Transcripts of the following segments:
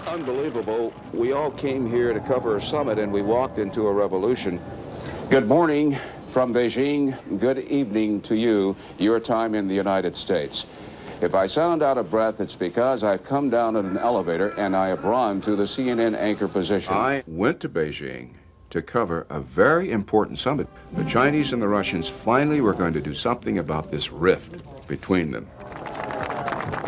Unbelievable. We all came here to cover a summit and we walked into a revolution. Good morning from Beijing. Good evening to you, your time in the United States. If I sound out of breath, it's because I've come down in an elevator and I have run to the CNN anchor position. I went to Beijing to cover a very important summit. The Chinese and the Russians finally were going to do something about this rift between them.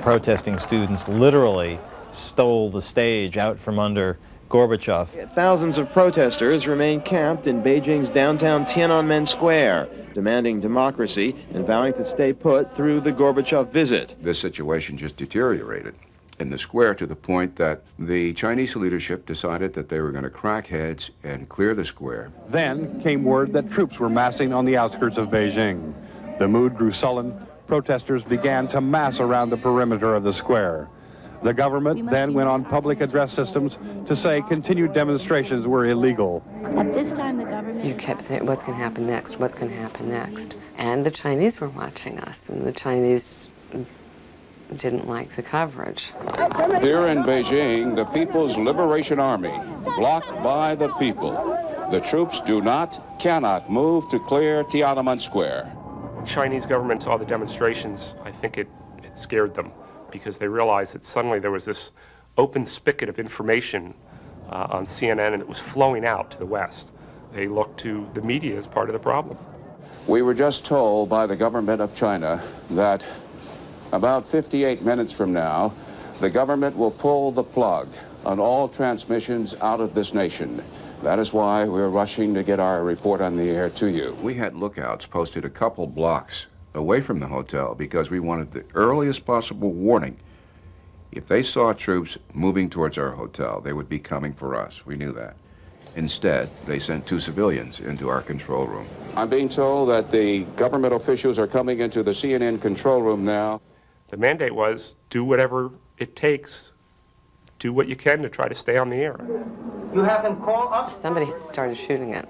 Protesting students literally stole the stage out from under Gorbachev. Thousands of protesters remain camped in Beijing's downtown Tiananmen Square, demanding democracy and vowing to stay put through the Gorbachev visit. This situation just deteriorated in the square to the point that the Chinese leadership decided that they were going to crack heads and clear the square. Then came word that troops were massing on the outskirts of Beijing. The mood grew sullen. Protesters began to mass around the perimeter of the square. The government then went on public address systems to say continued demonstrations were illegal. At this time, the government... You kept saying, what's going to happen next? What's going to happen next? And the Chinese were watching us, and the Chinese didn't like the coverage. Here in Beijing, the People's Liberation Army, blocked by the people. The troops cannot move to clear Tiananmen Square. Chinese government saw the demonstrations. I think it scared them, because they realized that suddenly there was this open spigot of information on CNN, and it was flowing out to the West. They looked to the media as part of the problem. We were just told by the government of China that about 58 minutes from now, the government will pull the plug on all transmissions out of this nation. That is why we're rushing to get our report on the air to you. We had lookouts posted a couple blocks away from the hotel because we wanted the earliest possible warning. If they saw troops moving towards our hotel, they would be coming for us. We knew that. Instead, they sent 2 civilians into our control room. I'm being told that the government officials are coming into the CNN control room now. The mandate was do whatever it takes, do what you can to try to stay on the air. You have him call us. Somebody started shooting it.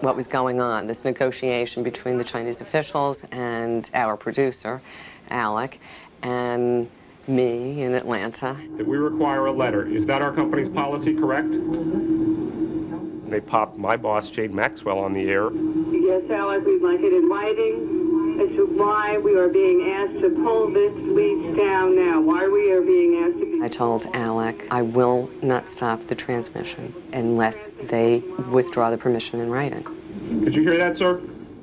What was going on, this negotiation between the Chinese officials and our producer, Alec, and me in Atlanta. That we require a letter. Is that our company's policy, correct? They popped my boss, Jade Maxwell, on the air. Yes, Alec, we'd like it in writing as to why we are being asked to pull this lease down now. Why we are being asked to be... I told Alec, I will not stop the transmission unless they withdraw the permission in writing. Could you hear that, sir?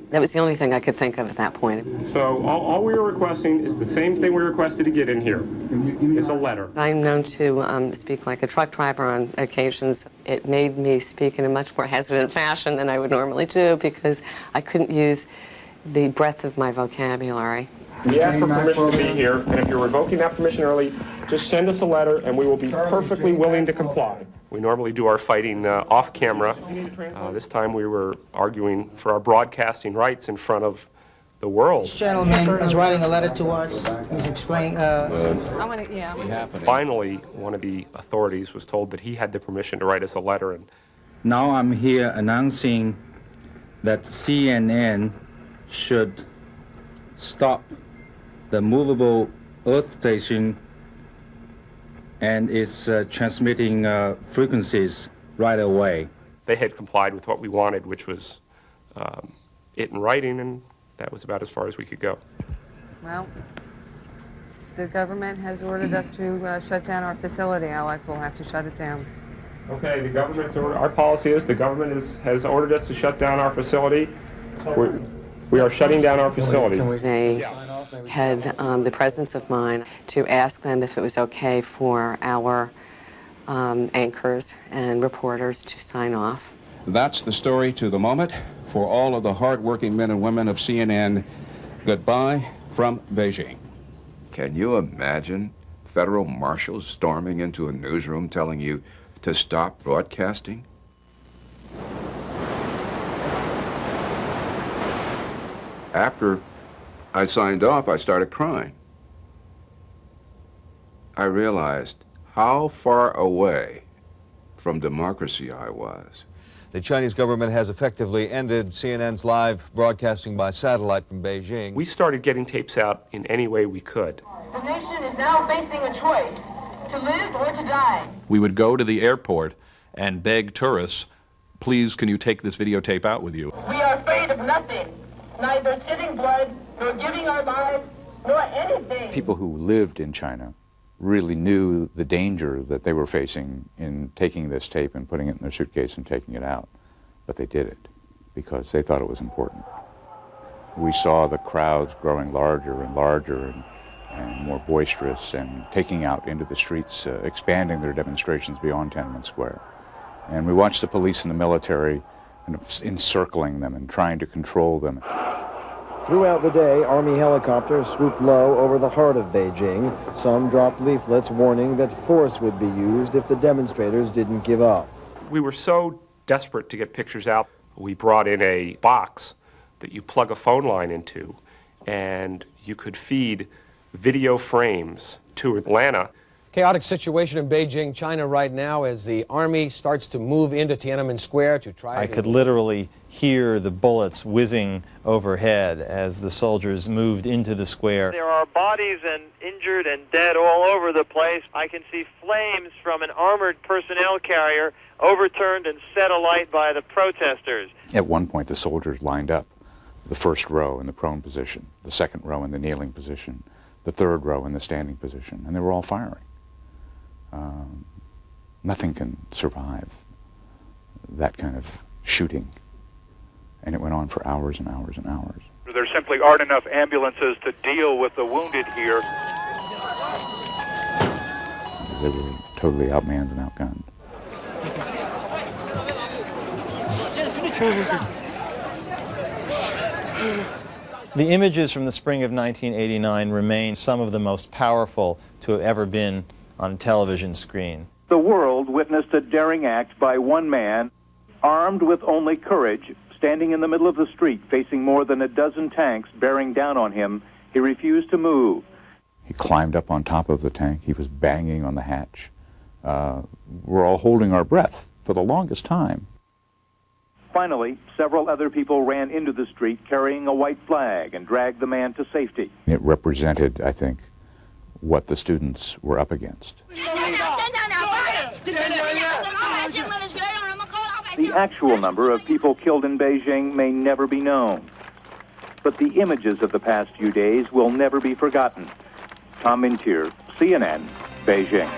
That was the only thing I could think of at that point. So all we were requesting is the same thing we requested to get in here. It's a letter. I'm known to speak like a truck driver on occasions. It made me speak in a much more hesitant fashion than I would normally do because I couldn't use the breadth of my vocabulary. We asked for permission to be here, and if you're revoking that permission early, just send us a letter and we will be perfectly willing to comply. We normally do our fighting off camera. This time we were arguing for our broadcasting rights in front of the world. This gentleman is writing a letter to us. He's explaining... Finally, one of the authorities was told that he had the permission to write us a letter. And now I'm here announcing that CNN should stop the movable Earth station and its transmitting frequencies right away. They had complied with what we wanted, which was it in writing, and that was about as far as we could go. Well, the government has ordered us to shut down our facility. Alec will have to shut it down. Okay, the government's order. Our policy is the government has ordered us to shut down our facility. We are shutting down our facility. They had the presence of mind to ask them if it was okay for our anchors and reporters to sign off. That's the story to the moment. For all of the hardworking men and women of CNN, goodbye from Beijing. Can you imagine federal marshals storming into a newsroom telling you to stop broadcasting? After I signed off, I started crying. I realized how far away from democracy I was. The Chinese government has effectively ended CNN's live broadcasting by satellite from Beijing. We started getting tapes out in any way we could. The nation is now facing a choice to live or to die. We would go to the airport and beg tourists, please, can you take this videotape out with you? We are afraid of nothing, neither shedding blood, nor giving our lives, nor anything. People who lived in China really knew the danger that they were facing in taking this tape and putting it in their suitcase and taking it out. But they did it because they thought it was important. We saw the crowds growing larger and larger and more boisterous and taking out into the streets, expanding their demonstrations beyond Tiananmen Square. And we watched the police and the military kind of encircling them and trying to control them. Throughout the day, Army helicopters swooped low over the heart of Beijing. Some dropped leaflets warning that force would be used if the demonstrators didn't give up. We were so desperate to get pictures out, we brought in a box that you plug a phone line into, and you could feed video frames to Atlanta. Chaotic situation in Beijing, China right now as the army starts to move into Tiananmen Square to try I could literally hear the bullets whizzing overhead as the soldiers moved into the square. There are bodies and injured and dead all over the place. I can see flames from an armored personnel carrier overturned and set alight by the protesters. At one point, the soldiers lined up, the first row in the prone position, the second row in the kneeling position, the third row in the standing position, and they were all firing. Nothing can survive that kind of shooting. And it went on for hours and hours and hours. There simply aren't enough ambulances to deal with the wounded here. They were totally outmanned and outgunned. The images from the spring of 1989 remain some of the most powerful to have ever been on a television screen. The world witnessed a daring act by one man, armed with only courage, standing in the middle of the street, facing more than a dozen tanks bearing down on him. He refused to move. He climbed up on top of the tank. He was banging on the hatch. We're all holding our breath for the longest time. Finally, several other people ran into the street carrying a white flag and dragged the man to safety. It represented, I think, what the students were up against. The actual number of people killed in Beijing may never be known, but the images of the past few days will never be forgotten. Tom Mintier, CNN, Beijing.